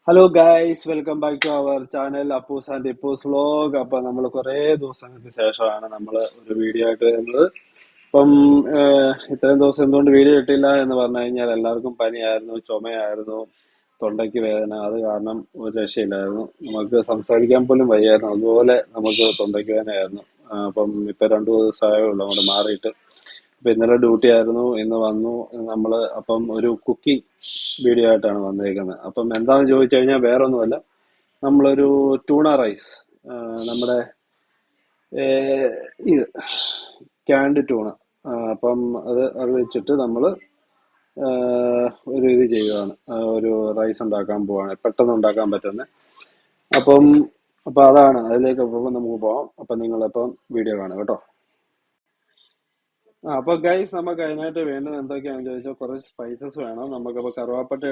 Hello guys, welcome back to our channel Appus and Ippus vlog. അപ്പൊ നമ്മൾ കുറെ ദിവസങ്ങൾക്ക് ശേഷമാണ് നമ്മൾ ഒരു വീഡിയോ ആയിട്ട് വരുന്നത്. ഇപ്പം ഇത്രയും ദിവസം എന്തുകൊണ്ട് വീഡിയോ ഇട്ടില്ല എന്ന് പറഞ്ഞു കഴിഞ്ഞാൽ എല്ലാവർക്കും പനിയായിരുന്നു, ചുമയായിരുന്നു, തൊണ്ടയ്ക്ക് വേദന. അത് കാരണം ഒരു രക്ഷയില്ലായിരുന്നു, നമുക്ക് സംസാരിക്കാൻ പോലും വയ്യായിരുന്നു. അതുപോലെ നമുക്ക് തൊണ്ടയ്ക്ക് വേദനയായിരുന്നു. അപ്പം ഇപ്പൊ 2 ദിവസമായേ ഉള്ളൂ അങ്ങോട്ട് മാറിയിട്ട്. അപ്പൊ ഇന്നലെ ഡ്യൂട്ടി ആയിരുന്നു, ഇന്ന് വന്നു. നമ്മള് അപ്പം ഒരു കുക്കിംഗ് വീഡിയോ ആയിട്ടാണ് വന്നേക്കുന്നത്. അപ്പം എന്താണെന്ന് ചോദിച്ചു കഴിഞ്ഞാൽ വേറെ ഒന്നുമല്ല, നമ്മളൊരു ടൂണ റൈസ്, നമ്മുടെ ഏർ, ഇത് ക്യാൻഡ് ടൂണ, അപ്പം അത് വെച്ചിട്ട് നമ്മള് ഒരു ഇത് ചെയ്യുവാണ്. ഒരു റൈസ് ഉണ്ടാക്കാൻ പോവാണ്, പെട്ടെന്ന് ഉണ്ടാക്കാൻ പറ്റുന്ന. അപ്പം അപ്പൊ അതാണ്, അതിലേക്ക് പോകുമ്പോൾ നമുക്ക് പോവാം. അപ്പൊ നിങ്ങളിപ്പം വീഡിയോ കാണാം കേട്ടോ. അപ്പൊ ഗൈസ്, നമുക്ക് അതിനായിട്ട് വേണ്ടത് എന്തൊക്കെയാണെന്ന് ചോദിച്ചാൽ കുറച്ച് സ്പൈസസ് വേണം. നമുക്കപ്പോൾ കറുവാപ്പട്ട